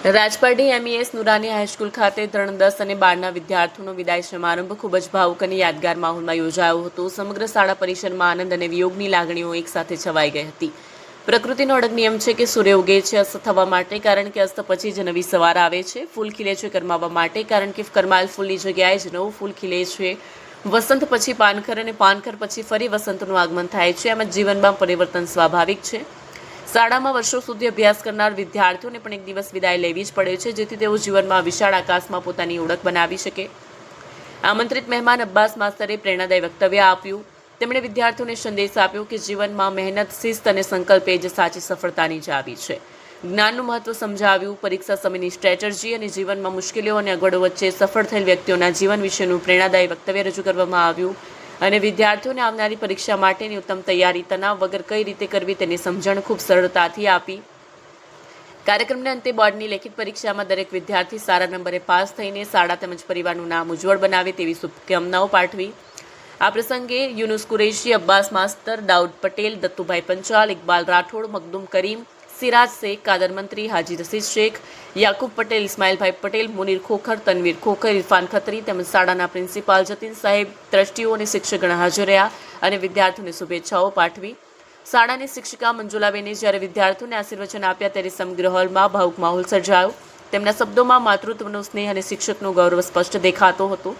Rajpardi MES Noorani high school ખાતે ધોરણ 10 અને 12ના વિદ્યાર્થીઓનો વિદાય સમારંભ ખૂબ જ ભાવુક અને યાદગાર માહોલમાં યોજાયો હતો. સમગ્ર શાળા પરિસરમાં આનંદ અને વિયોગની લાગણીઓ એકસાથે છવાઈ ગઈ હતી. પ્રકૃતિનો અડગ નિયમ છે કે સૂર્ય ઉગે છે અસ્ત થવા માટે, કારણ કે અસ્ત પછી જ નવી સવાર આવે છે. ફૂલ ખીલે છે કરમાવા માટે, કારણ કે કરમાયેલ ફૂલની જગ્યાએ જ નવું ફૂલ ખીલે છે. વસંત પછી પાનખર અને પાનખર પછી ફરી વસંતનું આગમન થાય છે. એમ જ જીવનમાં પરિવર્તન સ્વાભાવિક છે. શાળામાં વર્ષો સુધી અભ્યાસ કરનાર વિદ્યાર્થીઓને પણ એક દિવસ વિદાય લેવી જ પડે છે, જેથી તેઓ જીવનમાં વિશાળ આકાશમાં પોતાની ઓળખ બનાવી શકે. આમંત્રિત મહેમાન અબ્બાસ માસ્તરે પ્રેરણાદાયી વક્તવ્ય આપ્યું. તેમણે વિદ્યાર્થીઓને સંદેશ આપ્યો કે જીવનમાં મહેનત, શિસ્ત અને સંકલ્પ એ જ સાચી સફળતાની ચાવી છે. જ્ઞાનનું મહત્વ સમજાવ્યું. પરીક્ષા સમયની સ્ટ્રેટેજી અને જીવનમાં મુશ્કેલીઓ અને અગવડો વચ્ચે સફળ થયેલ વ્યક્તિઓના જીવન વિશેનું પ્રેરણાદાયી વક્તવ્ય રજૂ કરવામાં આવ્યું અને વિદ્યાર્થીઓને આવનારી પરીક્ષા માટેની ઉત્તમ તૈયારી તણાવ વગર કઈ રીતે કરવી તેની સમજણ ખૂબ સરળતાથી આપી. કાર્યક્રમના અંતે બોર્ડની લેખિત પરીક્ષામાં દરેક વિદ્યાર્થી સારા નંબરે પાસ થઈને શાળા તેમજ પરિવારનું નામ ઉજ્જવળ બનાવે તેવી શુભકામનાઓ પાઠવી. આ પ્રસંગે યુનુસ કુરૈશી, અબ્બાસ માસ્તર, દાઉદ પટેલ, દત્તુભાઈ પંચાલ, ઇકબાલ રાઠોડ, મખદુમ કરીમ, સિરાજ શેખ, કાદર મંત્રી, હાજી રસીદ શેખ, યાકુબ પટેલ, ઇસ્માઇલભાઈ પટેલ, મુનીર ખોખર, તનવીર ખોખર, ઇરફાન ખત્રી તેમજ શાળાના પ્રિન્સિપાલ જતીન સાહેબ, ટ્રસ્ટીઓ અને શિક્ષકગણ હાજર રહ્યા અને વિદ્યાર્થીઓને શુભેચ્છાઓ પાઠવી. શાળાની શિક્ષિકા મંજુલાબેને જ્યારે વિદ્યાર્થીઓને આશીર્વચન આપ્યા ત્યારે સમગ્ર હોલમાં ભાવુક માહોલ સર્જાયો. તેમના શબ્દોમાં માતૃત્વનો સ્નેહ અને શિક્ષકનો ગૌરવ સ્પષ્ટ દેખાતો હતો.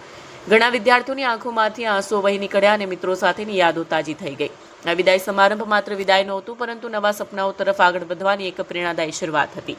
ઘણા વિદ્યાર્થીઓની આંખોમાંથી આંસુઓ વહી નીકળ્યા અને મિત્રો સાથેની યાદો તાજી થઈ ગઈ. આ વિદાય સમારંભ માત્ર વિદાય નહોતું, પરંતુ નવા સપનાઓ તરફ આગળ વધવાની એક પ્રેરણાદાયી શરૂઆત હતી.